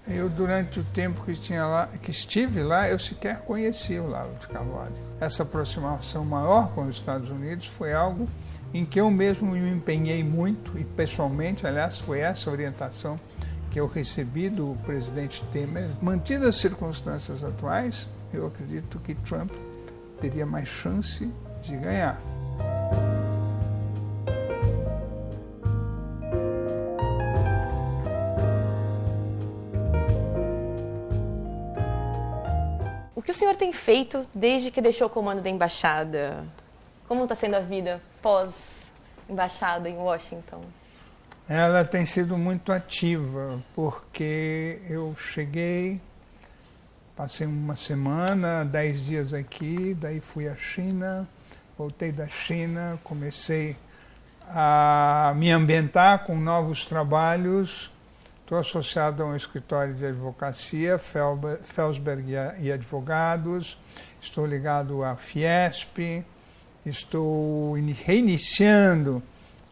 Eu, durante o tempo que estive lá, eu sequer conheci o Olavo de Carvalho. Essa aproximação maior com os Estados Unidos foi algo em que eu mesmo me empenhei muito, e pessoalmente, aliás, foi essa orientação que eu recebi do presidente Temer. Mantidas as circunstâncias atuais, eu acredito que Trump teria mais chance de ganhar. O que o senhor tem feito desde que deixou o comando da embaixada? Como está sendo a vida pós-embaixada em Washington? Ela tem sido muito ativa, porque eu cheguei, passei uma semana, 10 dias aqui, daí fui à China, voltei da China, comecei a me ambientar com novos trabalhos. Estou associado a um escritório de advocacia, Felsberg e Advogados, estou ligado à Fiesp, estou reiniciando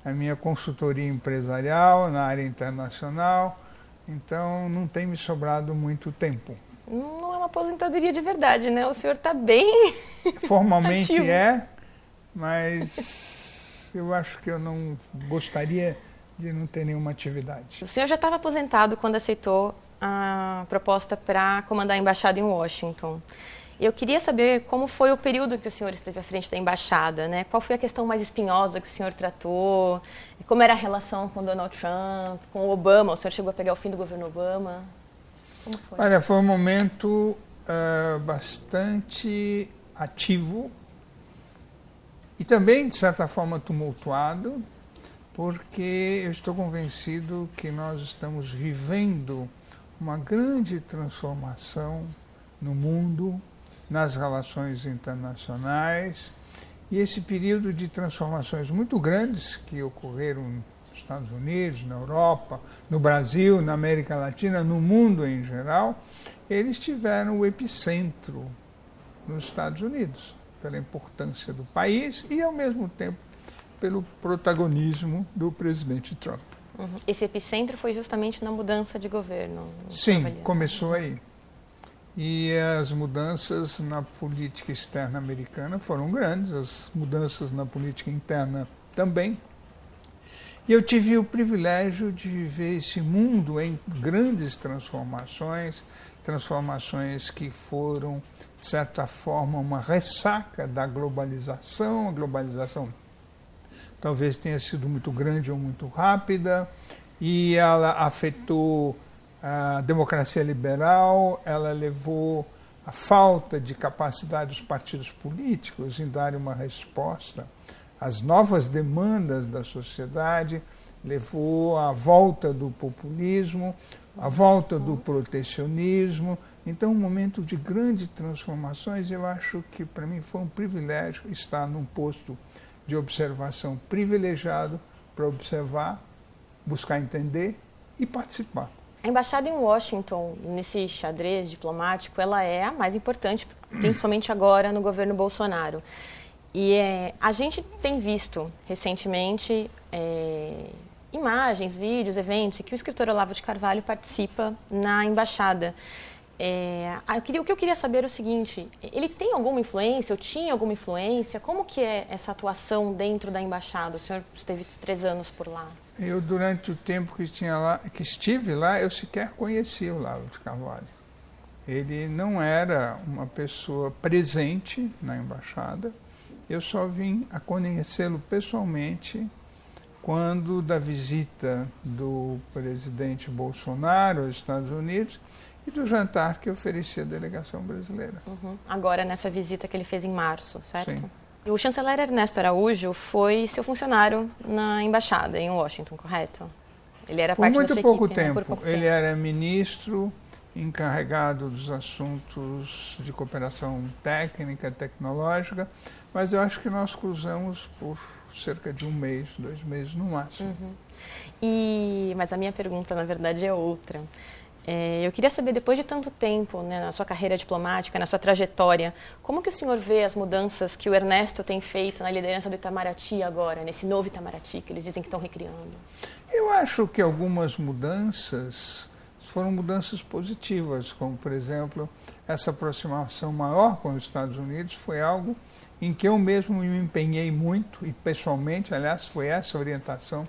a minha consultoria empresarial na área internacional, então não tem me sobrado muito tempo. Não é uma aposentadoria de verdade, né? O senhor está bem Formalmente ativo. é, mas eu acho que eu não gostaria de não ter nenhuma atividade. O senhor já estava aposentado quando aceitou a proposta para comandar a embaixada em Washington. Eu queria saber como foi o período que o senhor esteve à frente da embaixada, né? Qual foi a questão mais espinhosa que o senhor tratou? Como era a relação com Donald Trump, com o Obama? O senhor chegou a pegar o fim do governo Obama? Como foi? Olha, foi um momento bastante ativo e também, de certa forma, tumultuado, porque eu estou convencido que nós estamos vivendo uma grande transformação no mundo, nas relações internacionais, e esse período de transformações muito grandes que ocorreram nos Estados Unidos, na Europa, no Brasil, na América Latina, no mundo em geral, eles tiveram o epicentro nos Estados Unidos, pela importância do país e, ao mesmo tempo, pelo protagonismo do presidente Trump. Uhum. Esse epicentro foi justamente na mudança de governo? Sim, começou aí. E as mudanças na política externa americana foram grandes, as mudanças na política interna também. E eu tive o privilégio de viver esse mundo em grandes transformações, transformações que foram, de certa forma, uma ressaca da globalização. A globalização talvez tenha sido muito grande ou muito rápida, e ela afetou a democracia liberal, ela levou a falta de capacidade dos partidos políticos em darem uma resposta às novas demandas da sociedade, levou à volta do populismo, à volta do protecionismo. Então, um momento de grandes transformações. Eu acho que para mim foi um privilégio estar num posto de observação privilegiado para observar, buscar entender e participar. A embaixada em Washington, nesse xadrez diplomático, ela é a mais importante, principalmente agora no governo Bolsonaro. E a gente tem visto recentemente imagens, vídeos, eventos em que o escritor Olavo de Carvalho participa na embaixada. O que eu queria saber é o seguinte: ele tem alguma influência, ou tinha alguma influência? Como que é essa atuação dentro da embaixada? O senhor esteve 3 anos por lá. Eu, durante o tempo que estive lá, eu sequer conheci o Olavo de Carvalho. Ele não era uma pessoa presente na embaixada. Eu só vim a conhecê-lo pessoalmente quando da visita do presidente Bolsonaro aos Estados Unidos e do jantar que oferecia a delegação brasileira. Uhum. Agora, nessa visita que ele fez em março, certo? Sim. O chanceler Ernesto Araújo foi seu funcionário na embaixada em Washington, correto? Ele era parte da sua equipe, né? Por pouco tempo. Ele era ministro encarregado dos assuntos de cooperação técnica, tecnológica, mas eu acho que nós cruzamos por cerca de 1 mês, 2 meses no máximo. Uhum. Mas a minha pergunta, na verdade, é outra. Eu queria saber, depois de tanto tempo, né, na sua carreira diplomática, na sua trajetória, como que o senhor vê as mudanças que o Ernesto tem feito na liderança do Itamaraty agora, nesse novo Itamaraty que eles dizem que estão recriando? Eu acho que algumas mudanças foram mudanças positivas, como, por exemplo, essa aproximação maior com os Estados Unidos foi algo em que eu mesmo me empenhei muito, e pessoalmente, aliás, foi essa orientação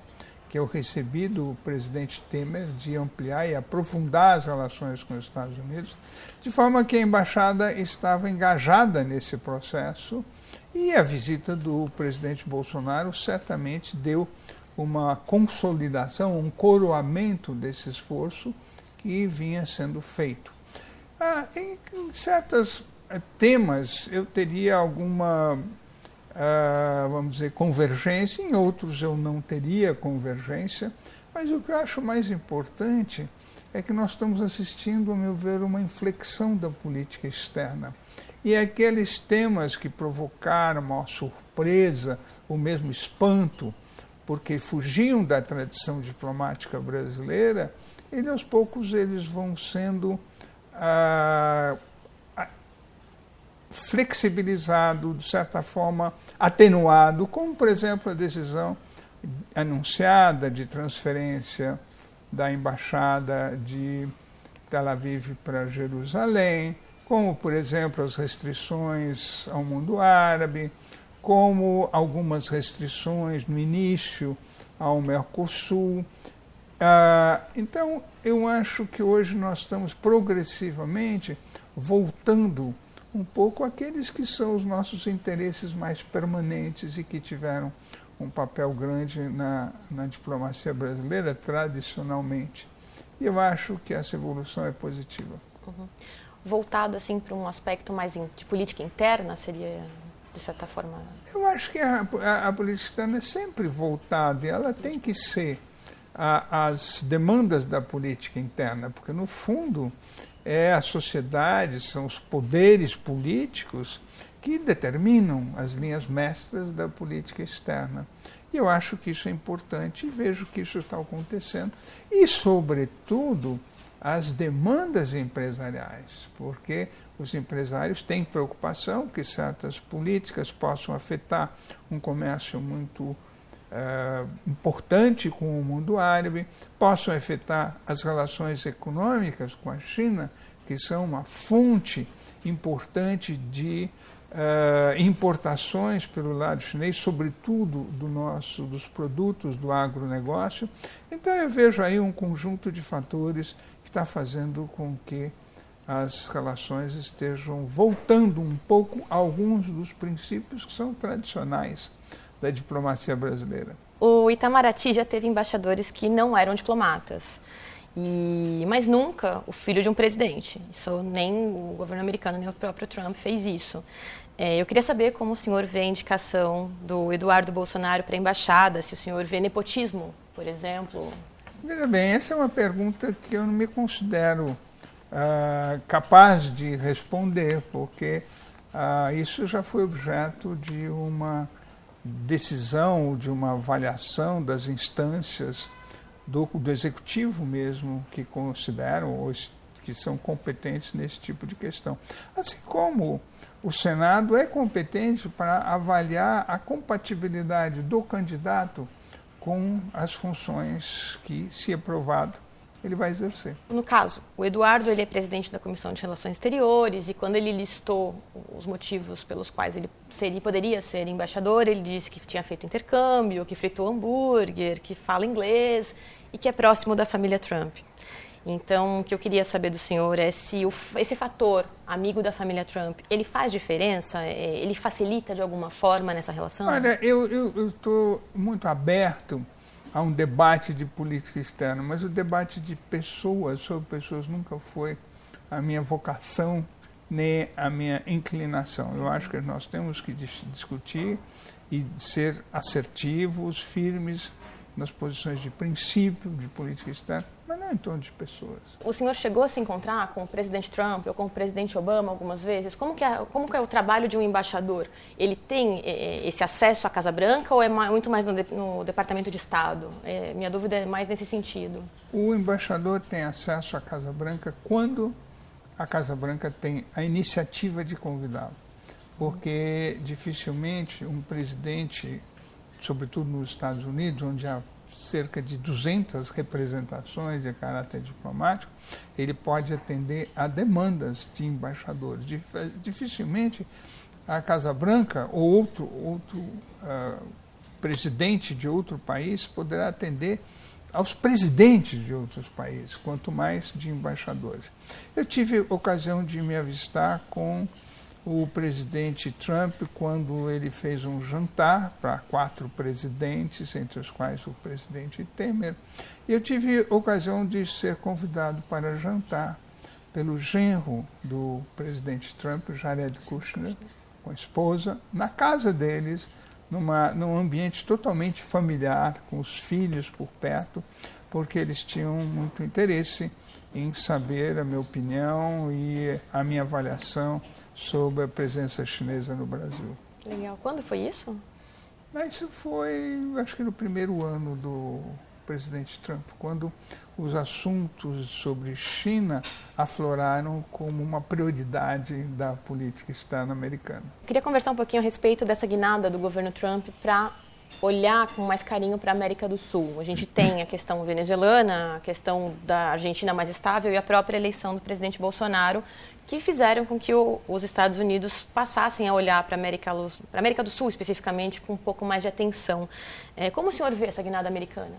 que eu recebi do presidente Temer de ampliar e aprofundar as relações com os Estados Unidos, de forma que a embaixada estava engajada nesse processo e a visita do presidente Bolsonaro certamente deu uma consolidação, um coroamento desse esforço que vinha sendo feito. Em certos temas eu teria alguma, vamos dizer, convergência, em outros eu não teria convergência, mas o que eu acho mais importante é que nós estamos assistindo, a meu ver, uma inflexão da política externa. E aqueles temas que provocaram uma surpresa, ou mesmo espanto, porque fugiam da tradição diplomática brasileira, aos poucos eles vão sendo flexibilizado, de certa forma atenuado, como, por exemplo, a decisão anunciada de transferência da embaixada de Tel Aviv para Jerusalém, como, por exemplo, as restrições ao mundo árabe, como algumas restrições no início ao Mercosul. Então, eu acho que hoje nós estamos progressivamente voltando um pouco àqueles que são os nossos interesses mais permanentes e que tiveram um papel grande na diplomacia brasileira tradicionalmente. E eu acho que essa evolução é positiva. Uhum. Voltado assim para um aspecto mais de política interna, seria, de certa forma... Eu acho que a política externa é sempre voltada, e ela tem que ser as demandas da política interna, porque, no fundo, é a sociedade, são os poderes políticos que determinam as linhas mestras da política externa. E eu acho que isso é importante e vejo que isso está acontecendo. E, sobretudo, as demandas empresariais, porque os empresários têm preocupação que certas políticas possam afetar um comércio muito importante com o mundo árabe, possam afetar as relações econômicas com a China, que são uma fonte importante de importações pelo lado chinês, sobretudo dos produtos do agronegócio. Então eu vejo aí um conjunto de fatores que está fazendo com que as relações estejam voltando um pouco a alguns dos princípios que são tradicionais da diplomacia brasileira. O Itamaraty já teve embaixadores que não eram diplomatas, mas nunca o filho de um presidente. Isso nem o governo americano, nem o próprio Trump fez isso. Eu queria saber como o senhor vê a indicação do Eduardo Bolsonaro para a embaixada, se o senhor vê nepotismo, por exemplo. Veja bem, essa é uma pergunta que eu não me considero capaz de responder, porque isso já foi objeto de uma decisão, de uma avaliação das instâncias do executivo mesmo, que consideram ou que são competentes nesse tipo de questão. Assim como o Senado é competente para avaliar a compatibilidade do candidato com as funções que, se aprovado, ele vai exercer. No caso, o Eduardo ele é presidente da Comissão de Relações Exteriores e quando ele listou os motivos pelos quais ele poderia ser embaixador, ele disse que tinha feito intercâmbio, que fritou hambúrguer, que fala inglês e que é próximo da família Trump. Então, o que eu queria saber do senhor é se esse fator, amigo da família Trump, ele faz diferença? Ele facilita de alguma forma nessa relação? Olha, eu estou muito aberto a um debate de política externa, mas o debate de pessoas sobre pessoas nunca foi a minha vocação nem a minha inclinação. Eu acho que nós temos que discutir e ser assertivos, firmes nas posições de princípio de política externa, mas não em torno de pessoas. O senhor chegou a se encontrar com o presidente Trump ou com o presidente Obama algumas vezes? Como que é o trabalho de um embaixador? Ele tem esse acesso à Casa Branca ou é muito mais no Departamento de Estado? Minha dúvida é mais nesse sentido. O embaixador tem acesso à Casa Branca quando a Casa Branca tem a iniciativa de convidá-lo, porque dificilmente um presidente, sobretudo nos Estados Unidos, onde há cerca de 200 representações de caráter diplomático, ele pode atender a demandas de embaixadores. Dificilmente a Casa Branca ou outro presidente de outro país poderá atender aos presidentes de outros países, quanto mais de embaixadores. Eu tive ocasião de me avistar com o presidente Trump quando ele fez um jantar para 4 presidentes, entre os quais o presidente Temer. E eu tive ocasião de ser convidado para jantar pelo genro do presidente Trump, Jared Kushner, com a esposa, na casa deles, num ambiente totalmente familiar, com os filhos por perto, porque eles tinham muito interesse em saber a minha opinião e a minha avaliação sobre a presença chinesa no Brasil. Legal. Quando foi isso? Isso foi, acho que no primeiro ano do presidente Trump, quando os assuntos sobre China afloraram como uma prioridade da política externa americana. Eu queria conversar um pouquinho a respeito dessa guinada do governo Trump para olhar com mais carinho para a América do Sul. A gente tem a questão venezuelana, a questão da Argentina mais estável e a própria eleição do presidente Bolsonaro, que fizeram com que os Estados Unidos passassem a olhar para a América do Sul especificamente com um pouco mais de atenção. Como o senhor vê essa guinada americana?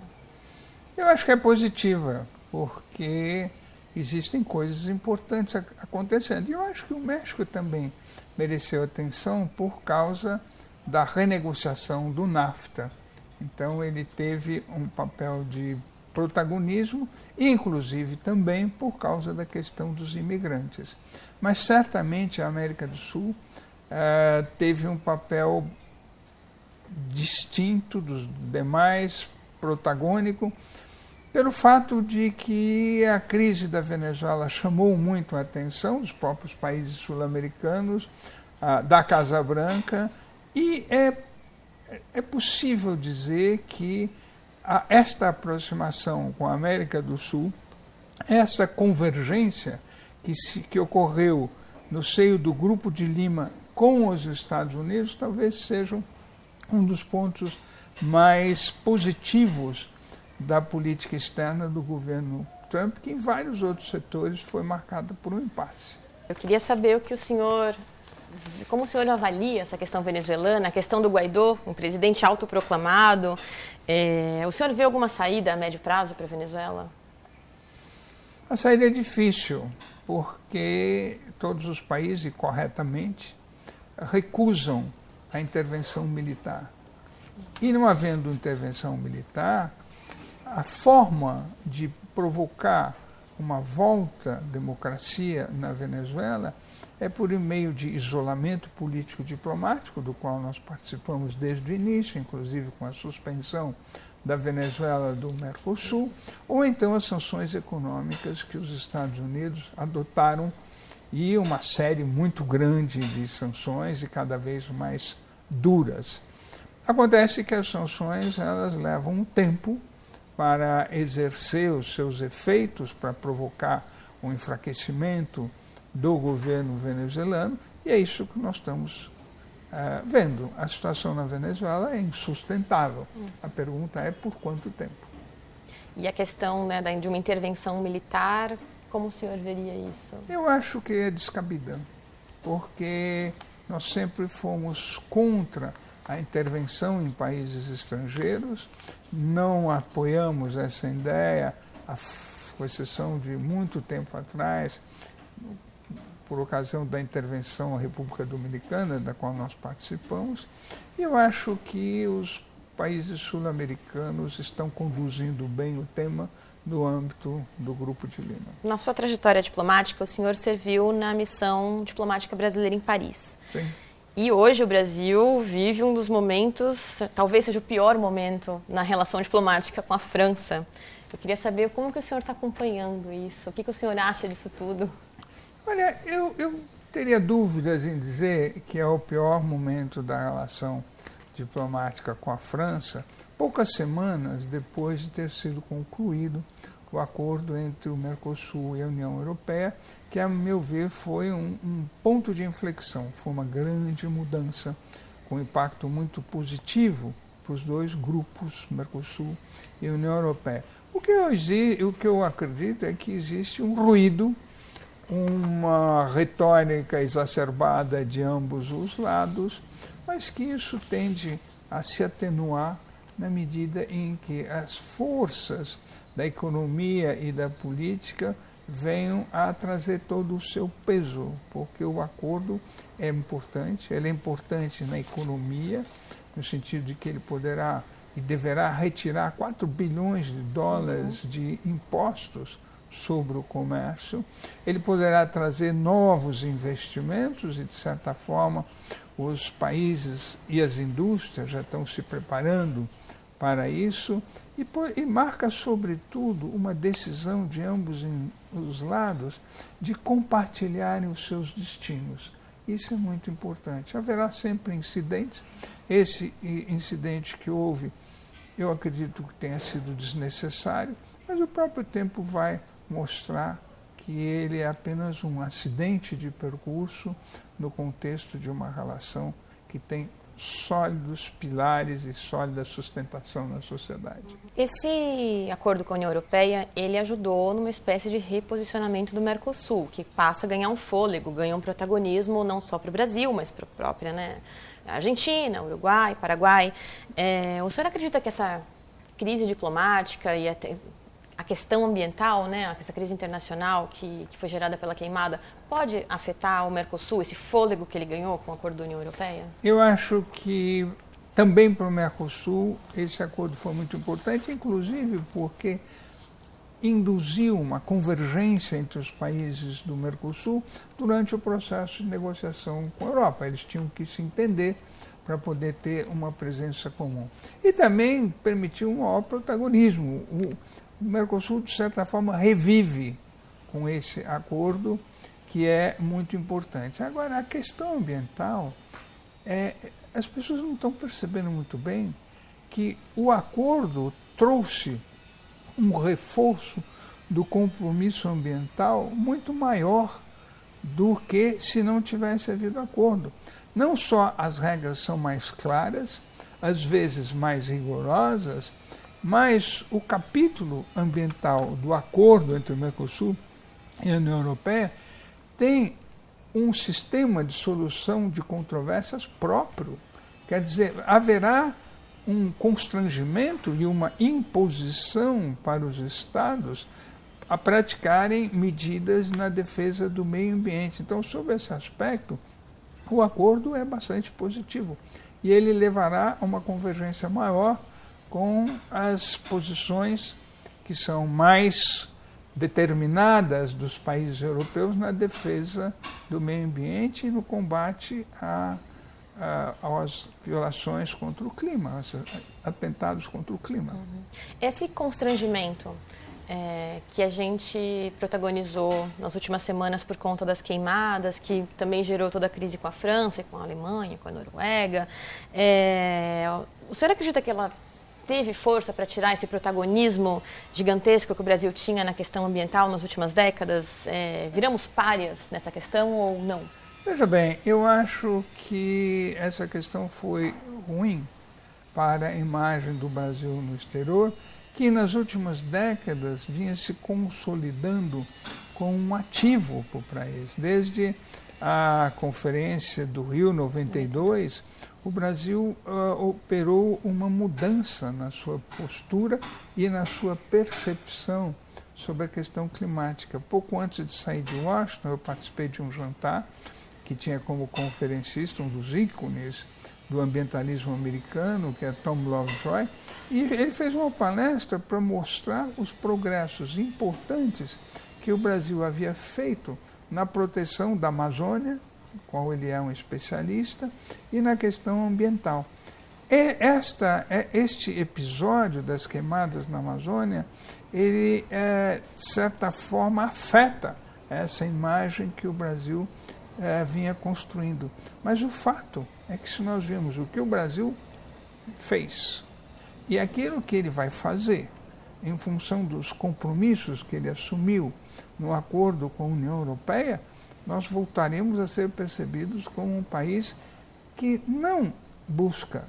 Eu acho que é positiva, porque existem coisas importantes acontecendo. E eu acho que o México também mereceu atenção por causa da renegociação do NAFTA. Então ele teve um papel de protagonismo, inclusive também por causa da questão dos imigrantes. Mas certamente a América do Sul teve um papel distinto dos demais, protagônico, pelo fato de que a crise da Venezuela chamou muito a atenção dos próprios países sul-americanos, da Casa Branca, e é possível dizer que esta aproximação com a América do Sul, essa convergência que ocorreu no seio do Grupo de Lima com os Estados Unidos, talvez seja um dos pontos mais positivos da política externa do governo Trump, que em vários outros setores foi marcada por um impasse. Eu queria saber como o senhor avalia essa questão venezuelana, a questão do Guaidó, um presidente autoproclamado. O senhor vê alguma saída a médio prazo para a Venezuela? A saída é difícil, porque todos os países, corretamente, recusam a intervenção militar. E não havendo intervenção militar, a forma de provocar uma volta à democracia na Venezuela é por meio de isolamento político-diplomático, do qual nós participamos desde o início, inclusive com a suspensão da Venezuela do Mercosul, ou então as sanções econômicas que os Estados Unidos adotaram, e uma série muito grande de sanções e cada vez mais duras. Acontece que as sanções elas levam um tempo para exercer os seus efeitos, para provocar um enfraquecimento do governo venezuelano, e é isso que nós estamos vendo. A situação na Venezuela é insustentável. A pergunta é por quanto tempo. E a questão de uma intervenção militar, como o senhor veria isso? Eu acho que é descabida, porque nós sempre fomos contra a intervenção em países estrangeiros, não apoiamos essa ideia, com exceção de muito tempo atrás, por ocasião da intervenção à República Dominicana, da qual nós participamos, e eu acho que os países sul-americanos estão conduzindo bem o tema no âmbito do Grupo de Lima. Na sua trajetória diplomática, o senhor serviu na missão diplomática brasileira em Paris. Sim. E hoje o Brasil vive um dos momentos, talvez seja o pior momento na relação diplomática com a França. Eu queria saber como que o senhor está acompanhando isso, o que o senhor acha disso tudo? Olha, eu teria dúvidas em dizer que é o pior momento da relação diplomática com a França, poucas semanas depois de ter sido concluído o acordo entre o Mercosul e a União Europeia, que, a meu ver, foi um ponto de inflexão, foi uma grande mudança, com impacto muito positivo para os dois grupos, Mercosul e União Europeia. O que eu acredito é que existe um ruído, uma retórica exacerbada de ambos os lados, mas que isso tende a se atenuar na medida em que as forças da economia e da política venham a trazer todo o seu peso, porque o acordo é importante, ele é importante na economia, no sentido de que ele poderá e deverá retirar 4 bilhões de dólares de impostos sobre o comércio, ele poderá trazer novos investimentos e, de certa forma, os países e as indústrias já estão se preparando para isso e marca, sobretudo, uma decisão de ambos os lados de compartilharem os seus destinos. Isso é muito importante. Haverá sempre incidentes. Esse incidente que houve, eu acredito que tenha sido desnecessário, mas o próprio tempo vai mostrar que ele é apenas um acidente de percurso no contexto de uma relação que tem sólidos pilares e sólida sustentação na sociedade. Esse acordo com a União Europeia, ele ajudou numa espécie de reposicionamento do Mercosul, que passa a ganhar um fôlego, ganha um protagonismo não só para o Brasil, mas para a própria, Argentina, Uruguai, Paraguai. O senhor acredita que essa crise diplomática e até a questão ambiental, essa crise internacional que foi gerada pela queimada, pode afetar o Mercosul, esse fôlego que ele ganhou com o acordo da União Europeia? Eu acho que também para o Mercosul esse acordo foi muito importante, inclusive porque induziu uma convergência entre os países do Mercosul durante o processo de negociação com a Europa. Eles tinham que se entender para poder ter uma presença comum. E também permitiu um maior protagonismo. O Mercosul, de certa forma, revive com esse acordo, que é muito importante. Agora, a questão ambiental, as pessoas não estão percebendo muito bem que o acordo trouxe um reforço do compromisso ambiental muito maior do que se não tivesse havido acordo. Não só as regras são mais claras, às vezes mais rigorosas, mas o capítulo ambiental do acordo entre o Mercosul e a União Europeia tem um sistema de solução de controvérsias próprio. Quer dizer, haverá um constrangimento e uma imposição para os Estados a praticarem medidas na defesa do meio ambiente. Então, sob esse aspecto, o acordo é bastante positivo e ele levará a uma convergência maior com as posições que são mais determinadas dos países europeus na defesa do meio ambiente e no combate às violações contra o clima, aos atentados contra o clima. Esse constrangimento que a gente protagonizou nas últimas semanas por conta das queimadas, que também gerou toda a crise com a França, com a Alemanha, com a Noruega, o senhor acredita que ela teve força para tirar esse protagonismo gigantesco que o Brasil tinha na questão ambiental nas últimas décadas? Viramos párias nessa questão ou não? Veja bem, eu acho que essa questão foi ruim para a imagem do Brasil no exterior, que nas últimas décadas vinha se consolidando como um ativo para o país. Desde a Conferência do Rio 92, o Brasil operou uma mudança na sua postura e na sua percepção sobre a questão climática. Pouco antes de sair de Washington, eu participei de um jantar que tinha como conferencista um dos ícones do ambientalismo americano, que é Tom Lovejoy, e ele fez uma palestra para mostrar os progressos importantes que o Brasil havia feito na proteção da Amazônia, no qual ele é um especialista, e na questão ambiental. Este episódio das queimadas na Amazônia, ele, de certa forma, afeta essa imagem que o Brasil vinha construindo. Mas o fato é que se nós vemos o que o Brasil fez e aquilo que ele vai fazer em função dos compromissos que ele assumiu no acordo com a União Europeia, nós voltaremos a ser percebidos como um país que não busca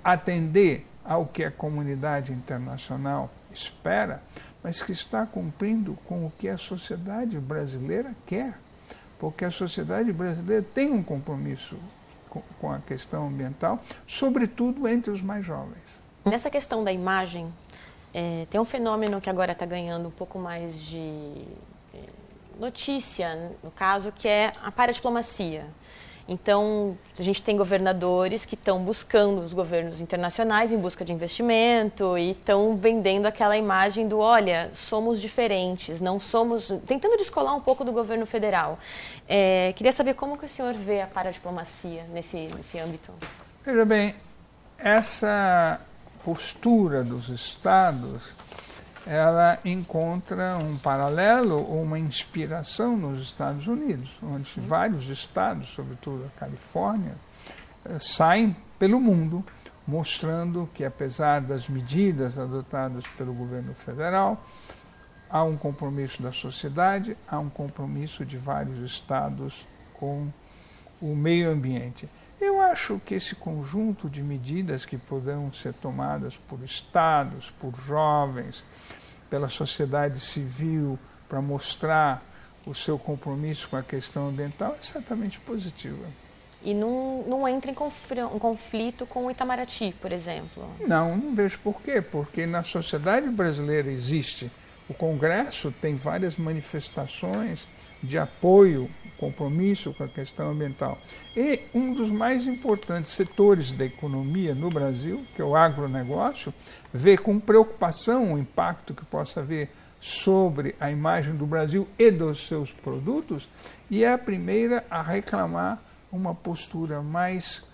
atender ao que a comunidade internacional espera, mas que está cumprindo com o que a sociedade brasileira quer, porque a sociedade brasileira tem um compromisso com a questão ambiental, sobretudo entre os mais jovens. Nessa questão da imagem, tem um fenômeno que agora está ganhando um pouco mais de notícia, no caso, que é a paradiplomacia. Então, a gente tem governadores que estão buscando os governos internacionais em busca de investimento e estão vendendo aquela imagem do, olha, somos diferentes, não somos... Tentando descolar um pouco do governo federal. Queria saber como que o senhor vê a paradiplomacia nesse âmbito. Veja bem, essa postura dos estados, ela encontra um paralelo ou uma inspiração nos Estados Unidos, onde vários estados, sobretudo a Califórnia, saem pelo mundo mostrando que, apesar das medidas adotadas pelo governo federal, há um compromisso da sociedade, há um compromisso de vários estados com o meio ambiente. Eu acho que esse conjunto de medidas que poderão ser tomadas por estados, por jovens, pela sociedade civil, para mostrar o seu compromisso com a questão ambiental, é certamente positiva. E não entra em conflito com o Itamaraty, por exemplo? Não vejo por quê. Porque na sociedade brasileira existe. O Congresso tem várias manifestações de apoio, compromisso com a questão ambiental. E um dos mais importantes setores da economia no Brasil, que é o agronegócio, vê com preocupação o impacto que possa haver sobre a imagem do Brasil e dos seus produtos, e é a primeira a reclamar uma postura mais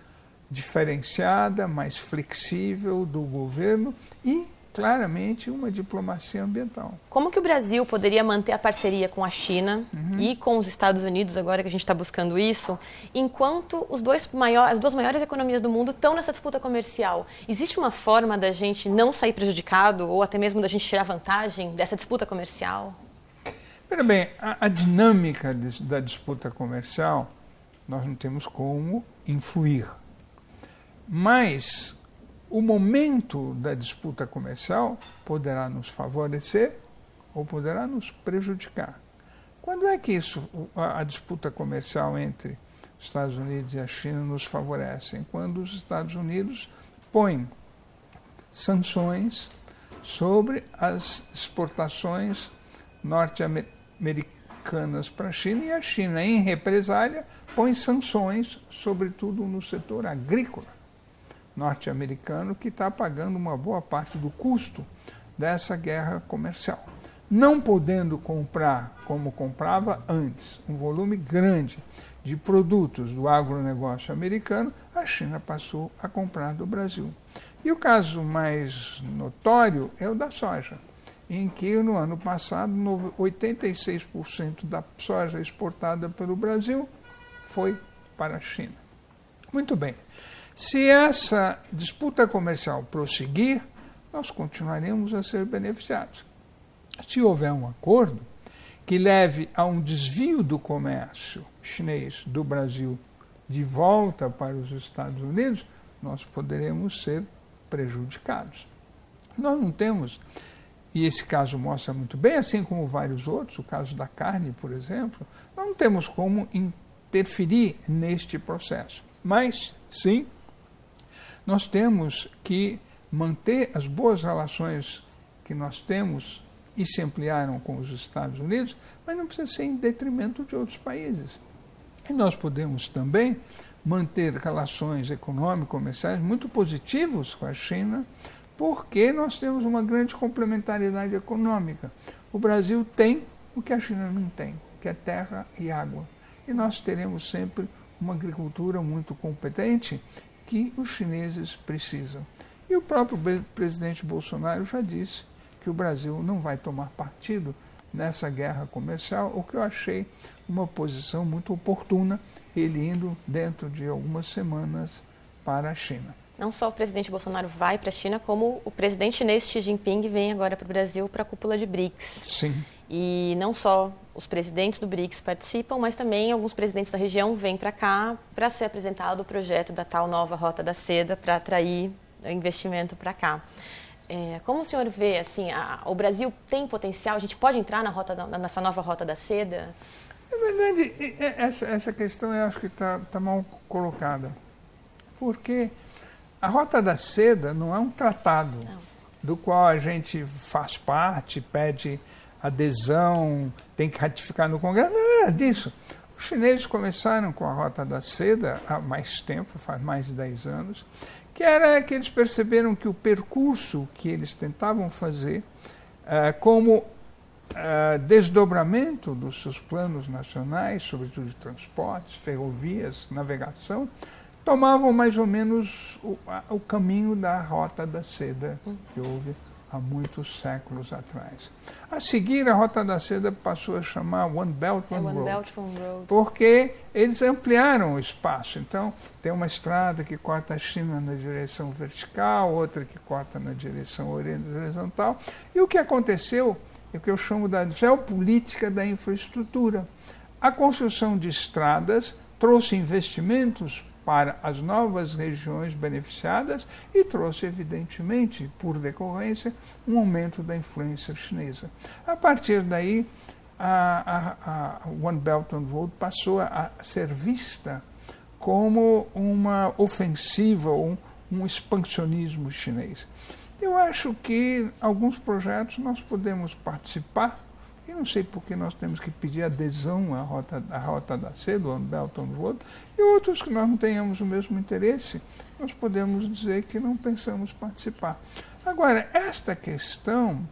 diferenciada, mais flexível do governo e, claramente, uma diplomacia ambiental. Como que o Brasil poderia manter a parceria com a China e com os Estados Unidos, agora que a gente está buscando isso, enquanto as duas maiores economias do mundo estão nessa disputa comercial? Existe uma forma da gente não sair prejudicado ou até mesmo da gente tirar vantagem dessa disputa comercial? Veja bem, a dinâmica da disputa comercial nós não temos como influir. Mas o momento da disputa comercial poderá nos favorecer ou poderá nos prejudicar. Quando é que a disputa comercial entre os Estados Unidos e a China nos favorece? Quando os Estados Unidos põem sanções sobre as exportações norte-americanas para a China, e a China, em represália, põe sanções, sobretudo no setor agrícola norte-americano, que está pagando uma boa parte do custo dessa guerra comercial. Não podendo comprar como comprava antes, um volume grande de produtos do agronegócio americano, a China passou a comprar do Brasil. E o caso mais notório é o da soja, em que no ano passado 86% da soja exportada pelo Brasil foi para a China. Muito bem. Se essa disputa comercial prosseguir, nós continuaremos a ser beneficiados. Se houver um acordo que leve a um desvio do comércio chinês do Brasil de volta para os Estados Unidos, nós poderemos ser prejudicados. Nós não temos, e esse caso mostra muito bem, assim como vários outros, o caso da carne, por exemplo, nós não temos como interferir neste processo. Mas, sim, nós temos que manter as boas relações que nós temos e se ampliaram com os Estados Unidos, mas não precisa ser em detrimento de outros países. E nós podemos também manter relações econômico-comerciais muito positivas com a China, porque nós temos uma grande complementaridade econômica. O Brasil tem o que a China não tem, que é terra e água. E nós teremos sempre uma agricultura muito competente que os chineses precisam. E o próprio presidente Bolsonaro já disse que o Brasil não vai tomar partido nessa guerra comercial, o que eu achei uma posição muito oportuna, ele indo dentro de algumas semanas para a China. Não só o presidente Bolsonaro vai para a China, como o presidente chinês Xi Jinping vem agora para o Brasil para a cúpula de BRICS. Sim. E não só os presidentes do BRICS participam, mas também alguns presidentes da região vêm para cá para ser apresentado o projeto da tal nova Rota da Seda para atrair investimento para cá. Como o senhor vê, assim, o Brasil tem potencial? A gente pode entrar nessa nova rota da seda? Na verdade, essa questão eu acho que está mal colocada. Porque a Rota da Seda não é um tratado do qual a gente faz parte, pede adesão, tem que ratificar no Congresso, nada disso. Os chineses começaram com a Rota da Seda há mais tempo, faz mais de 10 anos, que era que eles perceberam que o percurso que eles tentavam fazer como desdobramento dos seus planos nacionais, sobretudo de transportes, ferrovias, navegação, tomavam mais ou menos o caminho da Rota da Seda que houve há muitos séculos atrás. A seguir, a Rota da Seda passou a chamar One Belt, One Road, porque eles ampliaram o espaço. Então, tem uma estrada que corta a China na direção vertical, outra que corta na direção horizontal. E o que aconteceu é o que eu chamo da geopolítica da infraestrutura. A construção de estradas trouxe investimentos para as novas regiões beneficiadas e trouxe, evidentemente, por decorrência, um aumento da influência chinesa. A partir daí, a One Belt, One Road passou a ser vista como uma ofensiva, um expansionismo chinês. Eu acho que alguns projetos nós podemos participar, e não sei por que nós temos que pedir adesão à Rota da Seda, One Belt, One Road, e outros que nós não tenhamos o mesmo interesse, nós podemos dizer que não pensamos participar. Agora, esta questão,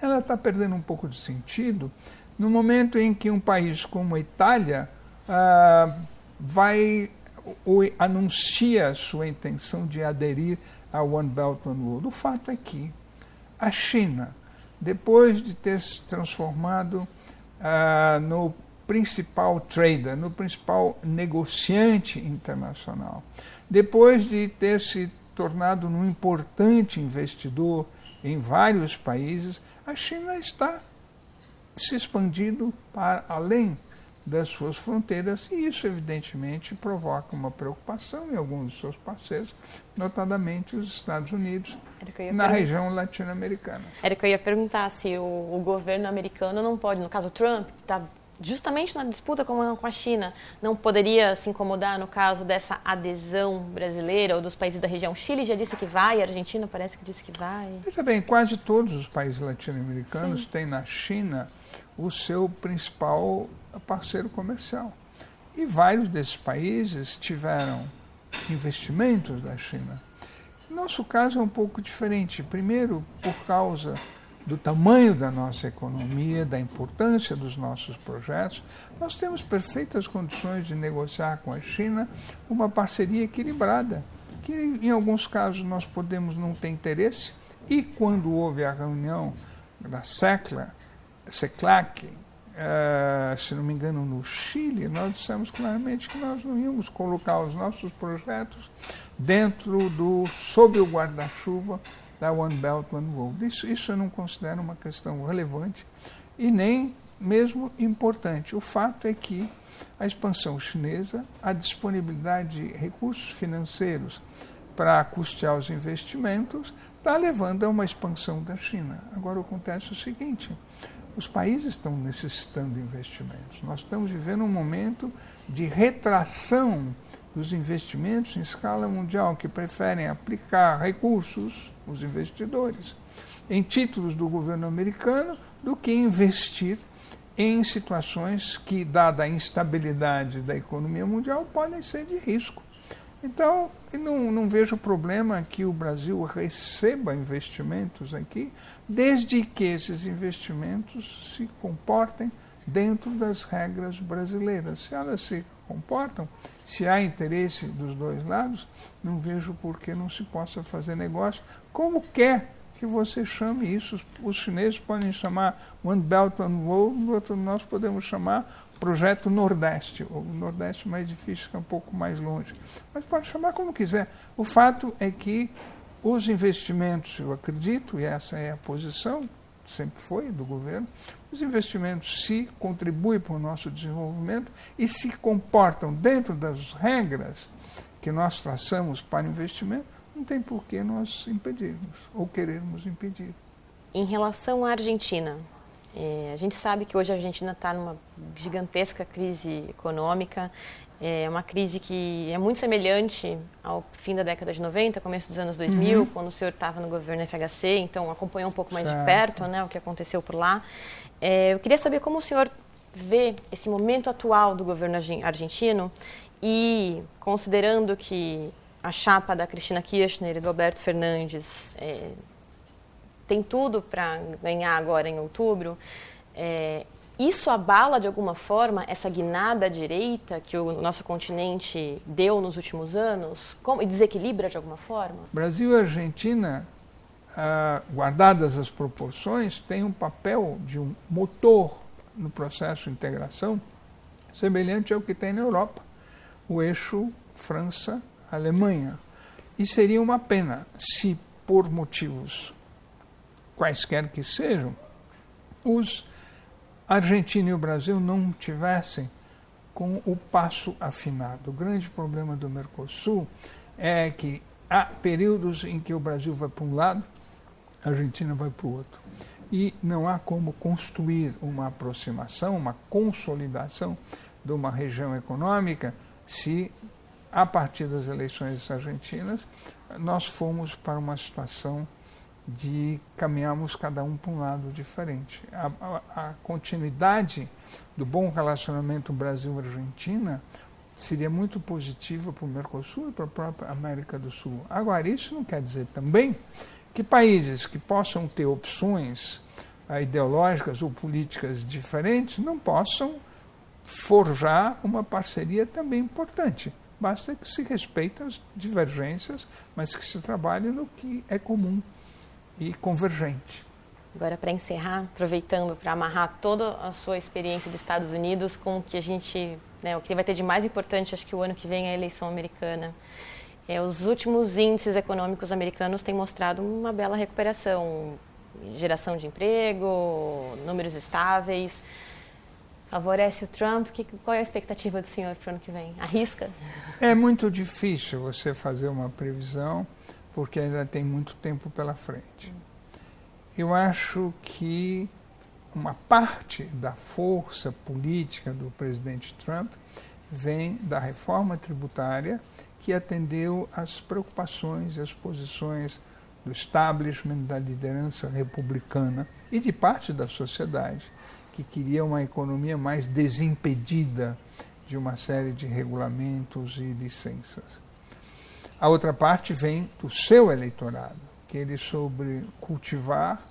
ela está perdendo um pouco de sentido no momento em que um país como a Itália anuncia a sua intenção de aderir à One Belt, One Road. O fato é que a China, depois de ter se transformado no principal trader, no principal negociante internacional, depois de ter se tornado um importante investidor em vários países, a China está se expandindo para além das suas fronteiras, e isso evidentemente provoca uma preocupação em alguns dos seus parceiros, notadamente os Estados Unidos, na região latino-americana. Era que eu ia perguntar se o governo americano não pode, no caso Trump, que está justamente na disputa com a China, não poderia se incomodar no caso dessa adesão brasileira ou dos países da região? Chile já disse que vai, a Argentina parece que disse que vai. Veja bem, quase todos os países latino-americanos têm na China o seu principal parceiro comercial. E vários desses países tiveram investimentos da China. Nosso caso é um pouco diferente. Primeiro, por causa do tamanho da nossa economia, da importância dos nossos projetos, nós temos perfeitas condições de negociar com a China uma parceria equilibrada, que em alguns casos nós podemos não ter interesse, e quando houve a reunião da CECLAC, se não me engano, no Chile, nós dissemos claramente que nós não íamos colocar os nossos projetos sob o guarda-chuva da One Belt, One Road. Isso eu não considero uma questão relevante e nem mesmo importante. O fato é que a expansão chinesa, a disponibilidade de recursos financeiros para custear os investimentos, está levando a uma expansão da China. Agora acontece o seguinte: os países estão necessitando de investimentos. Nós estamos vivendo um momento de retração dos investimentos em escala mundial, que preferem aplicar recursos, os investidores, em títulos do governo americano, do que investir em situações que, dada a instabilidade da economia mundial, podem ser de risco. Então, eu não vejo problema que o Brasil receba investimentos aqui, desde que esses investimentos se comportem dentro das regras brasileiras. Se elas se comportam, se há interesse dos dois lados, não vejo por que não se possa fazer negócio, como quer que você chame isso. Os chineses podem chamar One Belt, One Road, nós podemos chamar Projeto Nordeste. O Nordeste mais difícil, que é um pouco mais longe. Mas pode chamar como quiser. O fato é que os investimentos, eu acredito, e essa é a posição, sempre foi do governo, os investimentos se contribuem para o nosso desenvolvimento e se comportam dentro das regras que nós traçamos para investimento, não tem por que nós impedirmos ou querermos impedir. Em relação à Argentina, a gente sabe que hoje a Argentina está numa gigantesca crise econômica, uma crise que é muito semelhante ao fim da década de 90, começo dos anos 2000, quando o senhor estava no governo FHC, então acompanhou um pouco mais de perto, né, o que aconteceu por lá. Eu queria saber como o senhor vê esse momento atual do governo argentino e, considerando que a chapa da Cristina Kirchner e do Alberto Fernandes tem tudo para ganhar agora em outubro, isso abala de alguma forma essa guinada à direita que o nosso continente deu nos últimos anos? E desequilibra de alguma forma? Brasil e Argentina, guardadas as proporções, têm um papel de um motor no processo de integração semelhante ao que tem na Europa, o eixo França-Alemanha. E seria uma pena se, por motivos quaisquer que sejam, a Argentina e o Brasil não tivessem com o passo afinado. O grande problema do Mercosul é que há períodos em que o Brasil vai para um lado, a Argentina vai para o outro. E não há como construir uma aproximação, uma consolidação de uma região econômica se, a partir das eleições argentinas, nós fomos para uma situação de caminharmos cada um para um lado diferente. A continuidade do bom relacionamento Brasil-Argentina seria muito positiva para o Mercosul e para a própria América do Sul. Agora, isso não quer dizer também que países que possam ter opções ideológicas ou políticas diferentes não possam forjar uma parceria também importante. Basta que se respeitem as divergências, mas que se trabalhe no que é comum e convergente. Agora, para encerrar, aproveitando para amarrar toda a sua experiência dos Estados Unidos com o que a gente, o que vai ter de mais importante, acho que o ano que vem é a eleição americana. Os últimos índices econômicos americanos têm mostrado uma bela recuperação, geração de emprego, números estáveis. Favorece o Trump? Qual é a expectativa do senhor para o ano que vem? Arrisca? É muito difícil você fazer uma previsão, porque ainda tem muito tempo pela frente. Eu acho que uma parte da força política do presidente Trump vem da reforma tributária, que atendeu às preocupações e às posições do establishment, da liderança republicana e de parte da sociedade, que queria uma economia mais desimpedida de uma série de regulamentos e licenças. A outra parte vem do seu eleitorado, que ele soube cultivar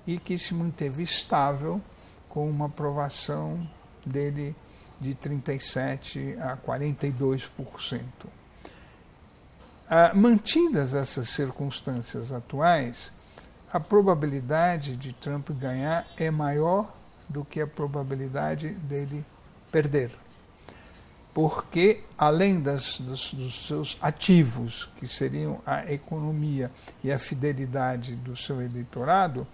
e que se manteve estável com uma aprovação dele de 37% a 42%. Mantidas essas circunstâncias atuais, a probabilidade de Trump ganhar é maior do que a probabilidade dele perder. Porque, além dos seus ativos, que seriam a economia e a fidelidade do seu eleitorado,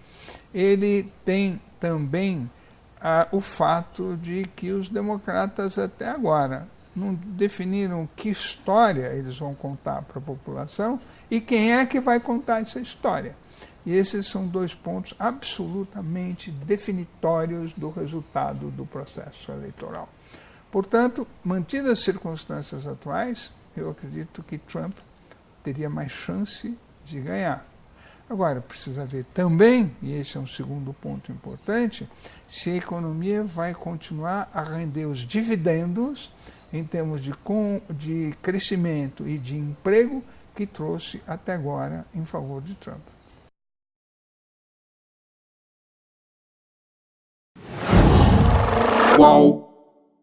ele tem também o fato de que os democratas até agora não definiram que história eles vão contar para a população e quem é que vai contar essa história. E esses são dois pontos absolutamente definitórios do resultado do processo eleitoral. Portanto, mantidas as circunstâncias atuais, eu acredito que Trump teria mais chance de ganhar. Agora, precisa ver também, e esse é um segundo ponto importante, se a economia vai continuar a render os dividendos em termos de crescimento e de emprego que trouxe até agora em favor de Trump. Qual?